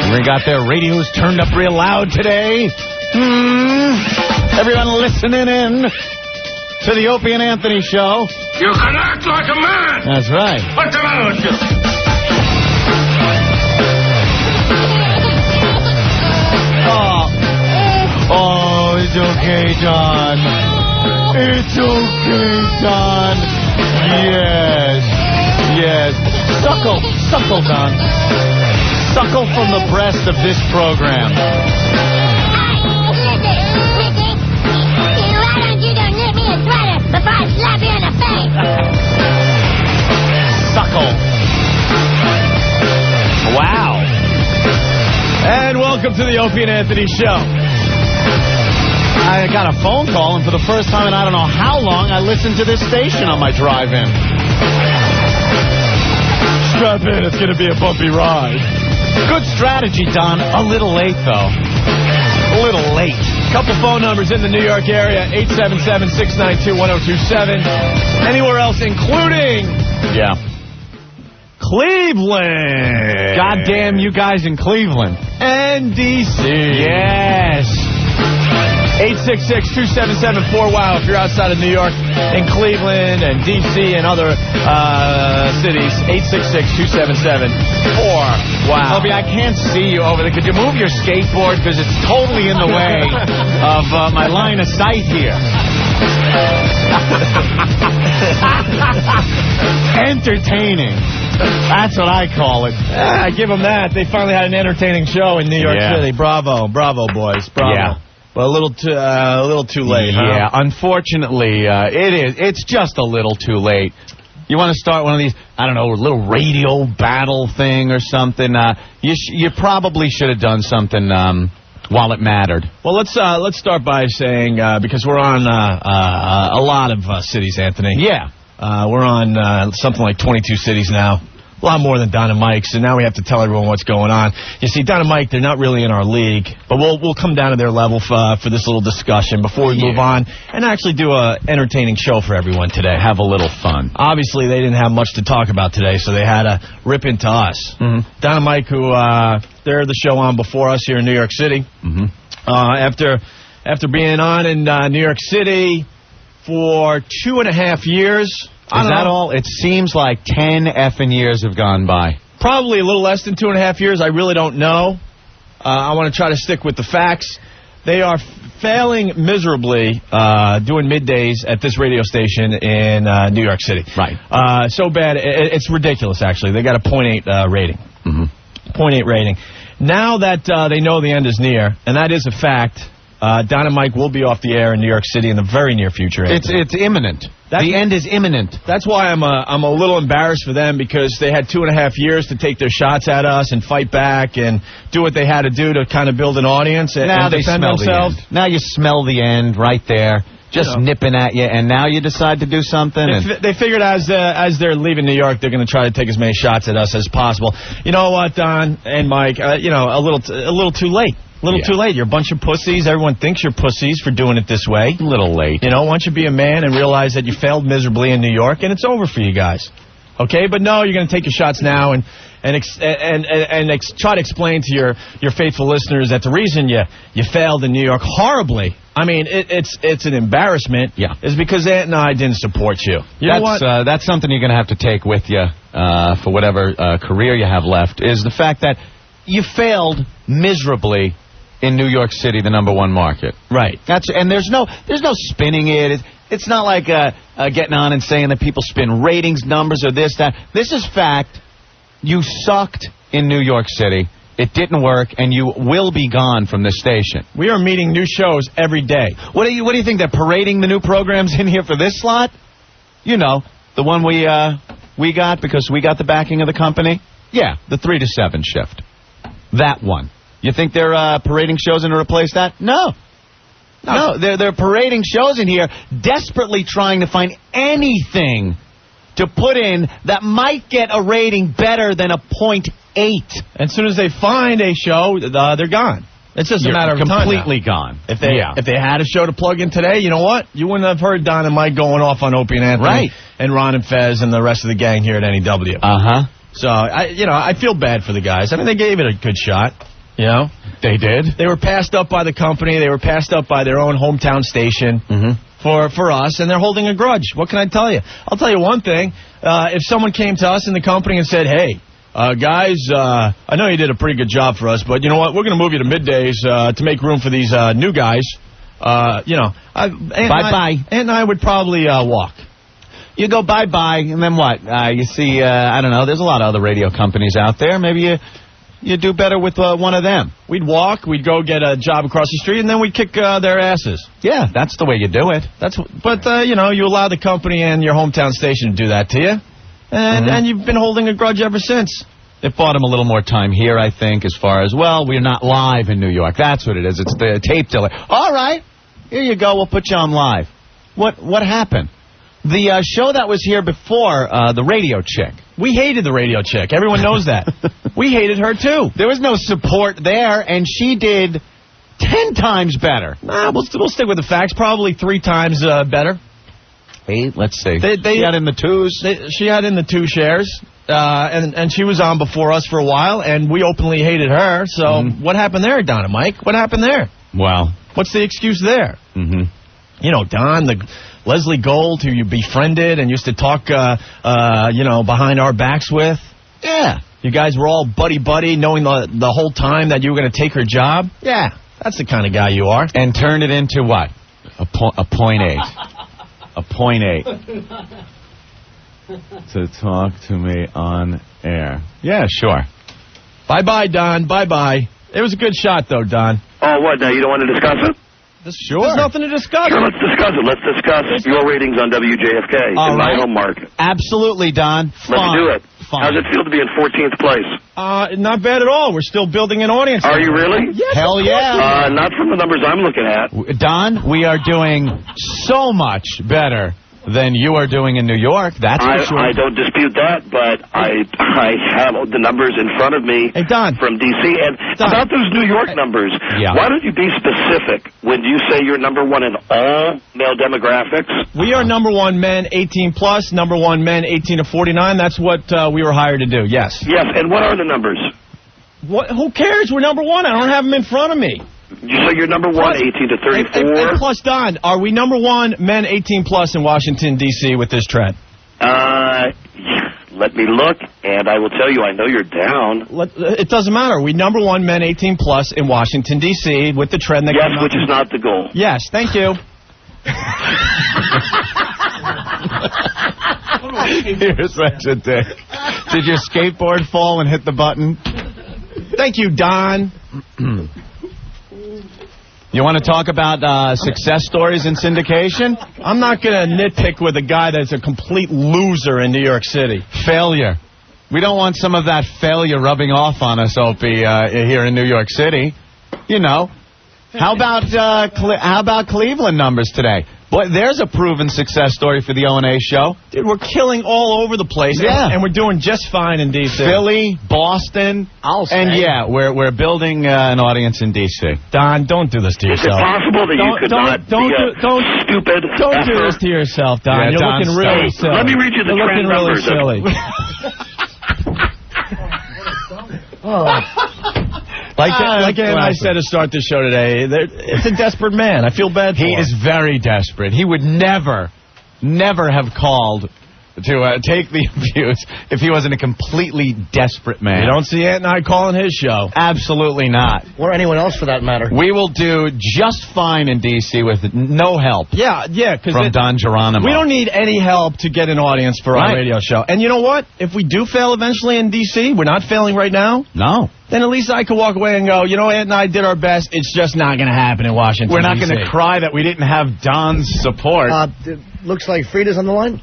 We got their radios turned up real loud today. Everyone listening in to the Opie and Anthony show. You can act like a man. That's right. What's the matter with you? Oh, it's okay, Don. It's okay, Don. Yes. Suckle, Don. Suckle from the breast of this program. Why don't you go knit me a sweater before I slap you in the face? Suckle. Wow. And welcome to the Opie and Anthony show. I got a phone call, and for the first time in I don't know how long, I listened to this station on my drive-in. Strap in, it's going to be a bumpy ride. Good strategy, Don. A little late, though. A little late. Couple phone numbers in the New York area, 877-692-1027. Anywhere else, including... Yeah. Cleveland. Goddamn you guys in Cleveland. And D.C. Yes. 866-277-4WOW if you're outside of New York, in Cleveland and D.C. and other cities. 866-277-4WOW. Opie, I can't see you over there. Could you move your skateboard? Because it's totally in the way of my line of sight here. Entertaining. That's what I call it. I give them that. They finally had an entertaining show in New York City. Bravo, boys. Bravo. Yeah. But a little too late, huh? Yeah, unfortunately, it is. It's just a little too late. You want to start one of these, I don't know, little radio battle thing or something? You probably should have done something while it mattered. Well, let's start by saying, because we're on a lot of cities, Anthony. Yeah. We're on something like 22 cities now. A lot more than Don and Mike, so now we have to tell everyone what's going on. You see, Don and Mike, they're not really in our league, but we'll come down to their level for this little discussion before we move on and actually do a entertaining show for everyone today. Have a little fun. Obviously, they didn't have much to talk about today, so they had to rip into us. Mm-hmm. Don and Mike, who they're the show on before us here in New York City. Mm-hmm. After being on in New York City for 2.5 years. Is that all? It seems like 10 effing years have gone by. Probably a little less than 2.5 years. I really don't know. I want to try to stick with the facts. They are failing miserably doing middays at this radio station in New York City. Right. So bad. It's ridiculous, actually. They got a 0.8 rating. Mm-hmm. 0.8 rating. Now that they know the end is near, and that is a fact, Don and Mike will be off the air in New York City in the very near future. It's imminent. The end is imminent. That's why I'm a little embarrassed for them, because they had 2.5 years to take their shots at us and fight back and do what they had to do to kind of build an audience and defend themselves. Now you smell the end right there, just nipping at you, and now you decide to do something. They figured as they're leaving New York, they're going to try to take as many shots at us as possible. You know what, Don and Mike? A little too late. Too late. You're a bunch of pussies. Everyone thinks you're pussies for doing it this way. A little late. You know, why don't you be a man and realize that you failed miserably in New York and it's over for you guys. Okay? But no, you're going to take your shots now and try to explain to your faithful listeners that the reason you failed in New York horribly, I mean, it's an embarrassment, is because Aunt and I didn't support you. Know what? That's something you're going to have to take with you for whatever career you have left, is the fact that you failed miserably in New York City, the #1 market. Right. And there's no spinning it. It's not like getting on and saying that people spin ratings numbers or this, that. This is fact. You sucked in New York City. It didn't work, and you will be gone from this station. We are meeting new shows every day. What do you think? They're parading the new programs in here for this slot? You know, the one we got because we got the backing of the company? Yeah, the 3 to 7 shift. That one. You think they're parading shows in to replace that? No, they're parading shows in here, desperately trying to find anything to put in that might get a rating better than a 0.8. As soon as they find a show, they're gone. It's just a matter of time. Completely gone. If they had a show to plug in today, you know what? You wouldn't have heard Don and Mike going off on Opie and Anthony, and Ron and Fez and the rest of the gang here at NEW. Uh-huh. So I feel bad for the guys. I mean, they gave it a good shot. You know? They did. They were passed up by the company. They were passed up by their own hometown station for us, and they're holding a grudge. What can I tell you? I'll tell you one thing. If someone came to us in the company and said, hey, guys, I know you did a pretty good job for us, but you know what? We're going to move you to middays to make room for these new guys. Bye-bye. And I would probably walk. You go bye-bye, and then what? You see, I don't know, there's a lot of other radio companies out there. Maybe you do better with one of them. We'd walk, we'd go get a job across the street, and then we'd kick their asses. Yeah, that's the way you do it. But you allow the company and your hometown station to do that to you, and you've been holding a grudge ever since. It bought him a little more time here, I think, as far as, well, we're not live in New York. That's what it is. It's the tape delay. All right, here you go. We'll put you on live. What happened? The show that was here before, the radio chick. We hated the radio chick. Everyone knows that. We hated her, too. There was no support there, and she did 10 times better. Nah, we'll stick with the facts. Probably 3 times better. 8, let's see. She had in the 2s. She had in the 2 shares, and she was on before us for a while, and we openly hated her. So what happened there, Don and Mike? What happened there? Well, what's the excuse there? You know, Don, the Leslie Gold, who you befriended and used to talk, behind our backs with. Yeah. You guys were all buddy-buddy, knowing the whole time that you were going to take her job. Yeah. That's the kind of guy you are. And turned it into what? A .8. A .8. To talk to me on air. Yeah, sure. Bye-bye, Don. Bye-bye. It was a good shot, though, Don. Oh, what? Now you don't want to discuss it? Sure. There's nothing to discuss. Sure, let's discuss it. Let's discuss your ratings on WJFK in my home market. Absolutely, Don. Let's do it. Fine. How's it feel to be in 14th place? Not bad at all. We're still building an audience. Are you really? Yes, Hell yeah. Not from the numbers I'm looking at. Don, we are doing so much better than you are doing in New York. That's for sure. I don't dispute that, but I have the numbers in front of me from D.C. And about those New York numbers, why don't you be specific when you say you're number 1 in all male demographics? We are number 1 men 18 plus, number 1 men 18 to 49. That's what we were hired to do, yes. Yes, and what are the numbers? Who cares? We're number 1. I don't have them in front of me. So you're number 1, 18 to 34? And plus, Don, are we number 1 men 18 plus in Washington, D.C. with this trend? Let me look, and I will tell you, I know you're down. It doesn't matter. Are we number 1 men 18 plus in Washington, D.C. with the trend that Yes, which is not the goal. Yes, thank you. You're such a dick. Did your skateboard fall and hit the button? Thank you, Don. You want to talk about success stories in syndication? I'm not going to nitpick with a guy that's a complete loser in New York City. Failure. We don't want some of that failure rubbing off on us, Opie, here in New York City. You know. How about Cleveland numbers today? Boy, there's a proven success story for the O&A show. Dude, we're killing all over the place. Yeah. And we're doing just fine in D.C. Philly, Boston. And yeah, we're building an audience in D.C. Don, don't do this to yourself. Is it possible that you could not be stupid? Don't do this to yourself, Don. Yeah, You're Don, looking really silly. Let me read you the trend numbers. You're looking really silly. Like I said to start the show today, it's a desperate man. I feel bad for him. He is very desperate. He would never have called to take the abuse if he wasn't a completely desperate man. You don't see Ant and I calling his show. Absolutely not. Or anyone else for that matter. We will do just fine in D.C. with no help. Yeah, from Don Geronimo. We don't need any help to get an audience for our radio show. And you know what? If we do fail eventually in D.C., we're not failing right now. No. Then at least I could walk away and go, you know, Ant and I did our best. It's just not going to happen in Washington, We're not going to cry that we didn't have Don's support. Looks like Frida's on the line.